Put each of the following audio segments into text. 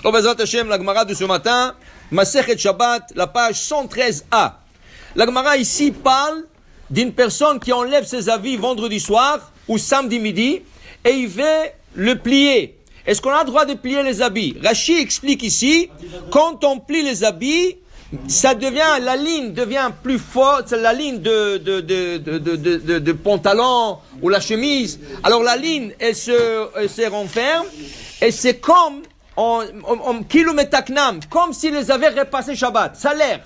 Oh, Bezrat Hashem, la Gemara de ce matin, Masechet Shabbat, la page 113a. La Gemara ici parle d'une personne qui enlève ses habits vendredi soir ou samedi midi et il veut le plier. Est-ce qu'on a le droit de plier les habits? Rashi explique ici, quand on plie les habits, la ligne devient plus forte, la ligne de pantalon ou la chemise. Alors la ligne, elle se renferme et c'est comme en kilométaknam, comme s'ils les avaient repassé Shabbat. Ça a l'air.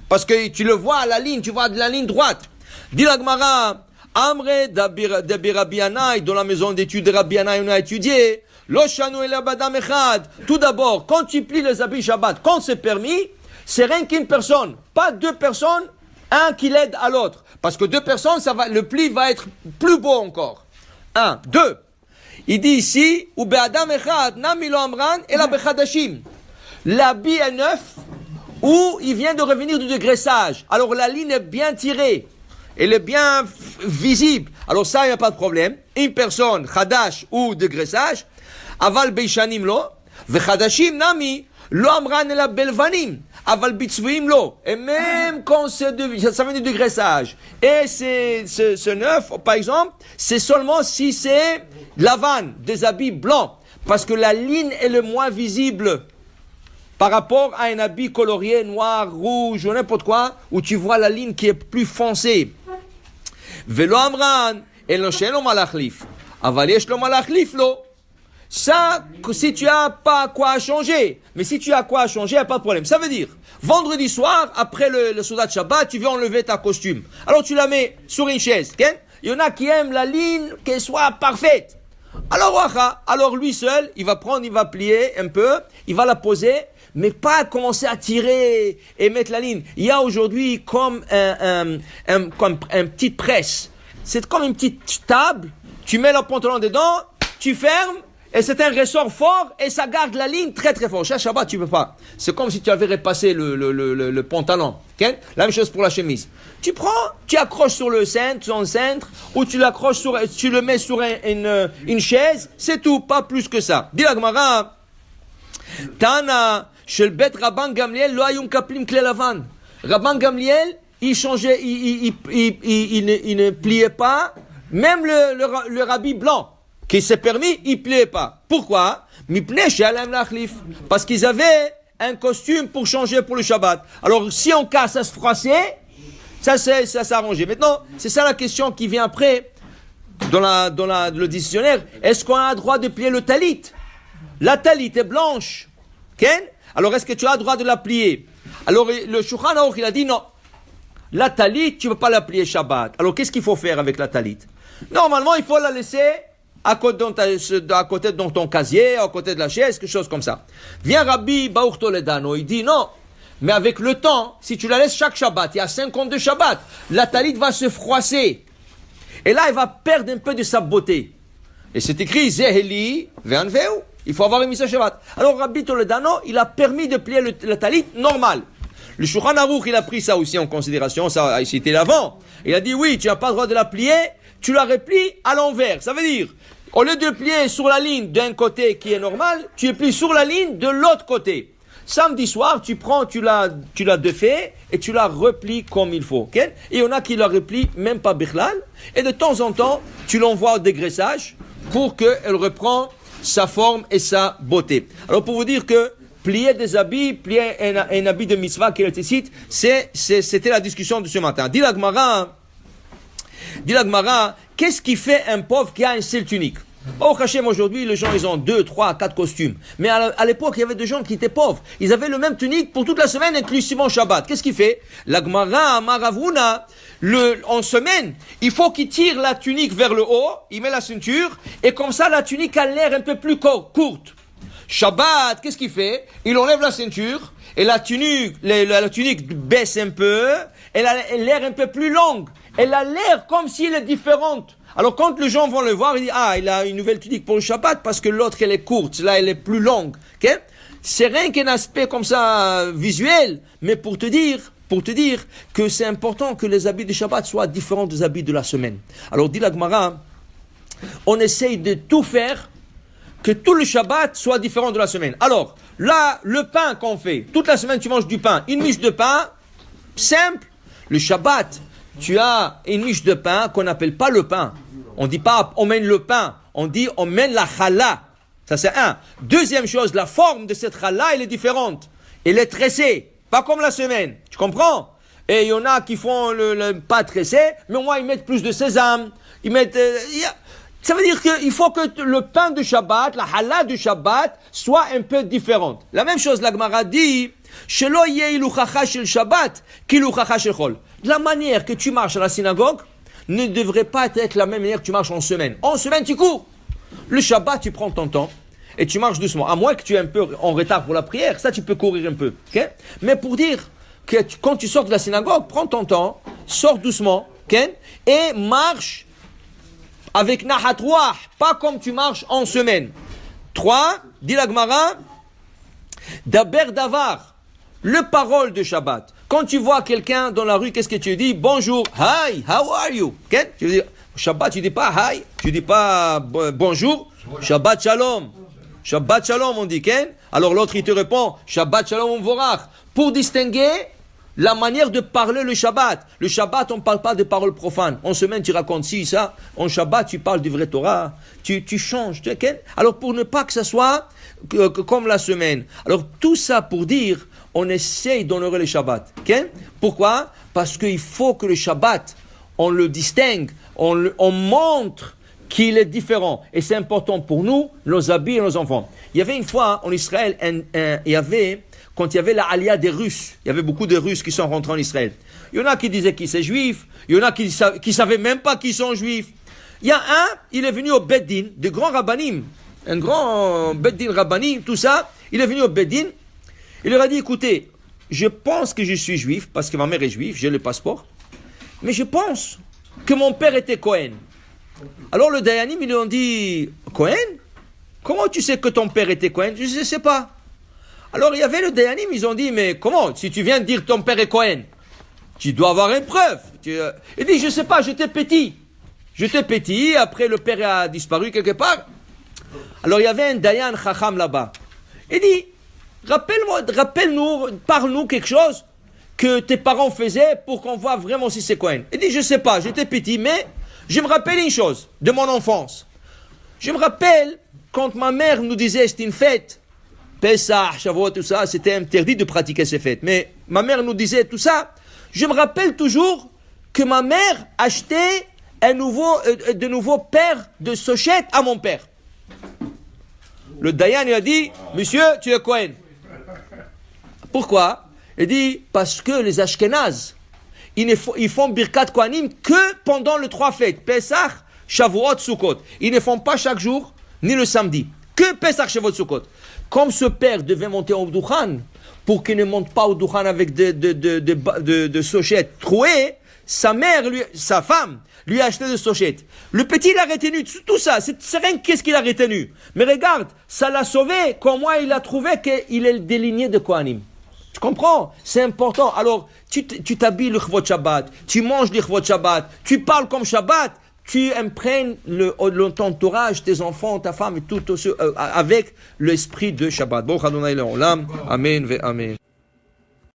Parce que tu le vois à la ligne, tu vois de la ligne droite. Dit la Gemara, Amre de Rabbi Yannai, dans la maison d'études de Rabbi Yannai, on a étudié, Lo shanu ela badam echad. Tout d'abord, quand tu plies les habits Shabbat, quand c'est permis, c'est rien qu'une personne, pas deux personnes, un qui l'aide à l'autre. Parce que deux personnes, le pli va être plus beau encore. Un, deux. Il dit ici, ou be'adam echad, nami lo amran, ela bechadashim. L'habit est neuf, ou il vient de revenir du dégraissage. Alors la ligne est bien tirée, elle est bien visible. Alors ça, il n'y a pas de problème. Une personne, chadash ou dégraissage, aval beishanim lo, vechadashim nami, lo amran ela belvanim. Aval bitzvuim lo. Et même quand ça vient du dégraissage, et ce neuf, par exemple, c'est seulement si c'est lavan, des habits blancs. Parce que la ligne est le moins visible par rapport à un habit colorié, noir, rouge, ou n'importe quoi, où tu vois la ligne qui est plus foncée. Velo amran, elo shelo malachlif. Aval yesh lo malachlif lo. Ça, si tu as pas quoi changer, mais si tu as quoi changer, il n'y a pas de problème. Ça veut dire, vendredi soir, après le Soudat Shabbat, tu veux enlever ta costume. Alors tu la mets sur une chaise. Okay? Il y en a qui aiment la ligne, qu'elle soit parfaite. Alors lui seul, il va plier un peu, il va la poser, mais pas commencer à tirer et mettre la ligne. Il y a aujourd'hui comme une petite presse. C'est comme une petite table, tu mets le pantalon dedans, tu fermes, et c'est un ressort fort, et ça garde la ligne très très fort. Chaque Shabbat, tu peux pas. C'est comme si tu avais repassé le pantalon. Okay? La même chose pour la chemise. Tu prends, tu accroches sur le cintre, ou tu le mets sur une chaise, c'est tout, pas plus que ça. Dis la Gemara, Tana, shel bet Rabban Gamliel, lo ayum kaplim kle lavan. Rabban Gamliel, il ne pliait pas, même le rabbi blanc, qui s'est permis, il ne pliait pas. Pourquoi? Parce qu'ils avaient un costume pour changer pour le Shabbat. Alors, si on casse à se froisser, ça s'arrangeait. Maintenant, c'est ça la question qui vient après, dans le dictionnaire. Est-ce qu'on a le droit de plier le talit? La talit est blanche. Ken? Alors, est-ce que tu as le droit de la plier? Alors, le Shulchan Aruch, il a dit non. La talit, tu ne peux pas la plier Shabbat. Alors, qu'est-ce qu'il faut faire avec la talit? Normalement, il faut la laisser à côté de ton casier, à côté de la chaise, quelque chose comme ça. Vient Rabbi Baruch Toledano, il dit non, mais avec le temps, si tu la laisses chaque Shabbat, il y a 52 Shabbats, la talit va se froisser. Et là, elle va perdre un peu de sa beauté. Et c'est écrit, Zeheli, Ve'anveu. Il faut avoir une mission Shabbat. Alors Rabbi Toledano, il a permis de plier le talit normal. Le Shulchan Aruch, il a pris ça aussi en considération, ça a cité l'avant. Il a dit oui, tu n'as pas le droit de la plier, tu la replies à l'envers. Ça veut dire, au lieu de plier sur la ligne d'un côté qui est normal, tu plies sur la ligne de l'autre côté. Samedi soir, tu la défais et tu la replies comme il faut. Okay? Et il y en a qui la replient même pas bichlal. Et de temps en temps, tu l'envoies au dégraissage pour qu'elle reprend sa forme et sa beauté. Alors pour vous dire que plier des habits, plier un habit de mitzvah qui nécessite, c'était la discussion de ce matin. Dit la Gemara, qu'est-ce qui fait un pauvre qui a un seul tunique? Au Hachem, aujourd'hui, les gens, ils ont 2, 3, 4 costumes. Mais à l'époque, il y avait des gens qui étaient pauvres. Ils avaient le même tunique pour toute la semaine, inclusivement Shabbat. Qu'est-ce qu'il fait? La Gemara, Maravuna, en semaine, il faut qu'il tire la tunique vers le haut, il met la ceinture, et comme ça, la tunique a l'air un peu plus courte. Shabbat, qu'est-ce qu'il fait? Il enlève la ceinture, et la tunique baisse un peu, elle a l'air un peu plus longue. Elle a l'air comme si elle est différente. Alors quand les gens vont le voir, ils disent, il a une nouvelle tunique pour le Shabbat parce que l'autre elle est courte, là elle est plus longue. Okay? C'est rien qu'un aspect comme ça visuel, mais pour te dire que c'est important que les habits de Shabbat soient différents des habits de la semaine. Alors dit la Gemara, on essaye de tout faire que tout le Shabbat soit différent de la semaine. Alors, là, le pain qu'on fait, toute la semaine tu manges du pain, une miche de pain, simple. Le Shabbat, tu as une miche de pain qu'on n'appelle pas le pain. On ne dit pas on mène le pain, on dit on mène la challah. Ça c'est un. Deuxième chose, la forme de cette challah, elle est différente. Elle est tressée, pas comme la semaine. Tu comprends? Et il y en a qui font le pas tressé, mais au moins ils mettent plus de sésame. Ils mettent... Ça veut dire qu'il faut que le pain de Shabbat, la hallah du Shabbat, soit un peu différente. La même chose, la Gemara dit, Shelo yeh iluchacha shel Shabbat, kiluchacha shel Chol. La manière que tu marches à la synagogue ne devrait pas être la même manière que tu marches en semaine. En semaine, tu cours. Le Shabbat, tu prends ton temps et tu marches doucement. À moins que tu es un peu en retard pour la prière, ça, tu peux courir un peu. Okay? Mais pour dire que quand tu sors de la synagogue, prends ton temps, sors doucement, okay? Et marche avec Nahat Ruach, pas comme tu marches en semaine. 3, dit la Gemara, Daber Davar, le parole de Shabbat. Quand tu vois quelqu'un dans la rue, qu'est-ce que tu dis? Bonjour, hi, how are you? Okay? Tu dis, Shabbat, tu dis pas hi, tu dis pas bonjour, Shabbat Shalom. Shabbat Shalom, on dit, okay? Alors l'autre, il te répond, Shabbat Shalom Vorach. Pour distinguer la manière de parler le Shabbat. Le Shabbat, on ne parle pas de paroles profanes. En semaine, tu racontes ci, ça. En Shabbat, tu parles du vrai Torah. Tu changes. Okay? Alors, pour ne pas que ça soit comme la semaine. Alors, tout ça pour dire, on essaye d'honorer le Shabbat. Okay? Pourquoi? Parce qu'il faut que le Shabbat, on le distingue, on montre qu'il est différent. Et c'est important pour nous, nos habits et nos enfants. Il y avait une fois, en Israël, quand il y avait la Aliyah des Russes, il y avait beaucoup de Russes qui sont rentrés en Israël. Il y en a qui disaient qu'ils sont juifs, il y en a qui savaient même pas qu'ils sont juifs. Il y a un, il est venu au Beddin, de grands rabbanim, un grand Beddin rabbanim, tout ça, il est venu au Beddin, il leur a dit, écoutez, je pense que je suis juif, parce que ma mère est juive, j'ai le passeport, mais je pense que mon père était Cohen. Alors le Dayanim, ils lui ont dit, Cohen? Comment tu sais que ton père était Cohen? Je ne sais pas. Alors il y avait le Dayanim, ils ont dit, mais comment? Si tu viens de dire que ton père est Cohen, tu dois avoir une preuve. Il dit, je ne sais pas, j'étais petit. Après le père a disparu quelque part. Alors il y avait un Dayan Chacham là-bas. Il dit, rappelle-nous, parle-nous quelque chose que tes parents faisaient pour qu'on voit vraiment si c'est Cohen. Il dit, je ne sais pas, j'étais petit, mais je me rappelle une chose de mon enfance. Je me rappelle quand ma mère nous disait, c'est une fête, Pessah, Shavuot, tout ça, c'était interdit de pratiquer ces fêtes. Mais ma mère nous disait tout ça. Je me rappelle toujours que ma mère achetait de nouveaux paires de sochettes à mon père. Le Dayan il a dit, monsieur, tu es Cohen. Pourquoi? Il dit, parce que les Ashkénazes, ils font Birkat Kohanim que pendant les 3 fêtes. Pessah, Shavuot, Sukkot. Ils ne font pas chaque jour, ni le samedi. Que Pessah, Shavuot, Sukkot. Comme ce père devait monter au Dukhan, pour qu'il ne monte pas au Dukhan avec de sochettes trouées, sa femme, lui a acheté des sochettes. Le petit, il a retenu tout ça. C'est rien qu'est-ce qu'il a retenu. Mais regarde, ça l'a sauvé. Comment il a trouvé qu'il est déligné de Kohanim. Tu comprends? C'est important. Alors, tu t'habilles le Chvot Shabbat, tu manges le Chvot Shabbat, tu parles comme Shabbat, tu imprègnes ton entourage, tes enfants, ta femme, et tout avec l'esprit de Shabbat. Bon, Adonai Le'olam. Amen ve Amen.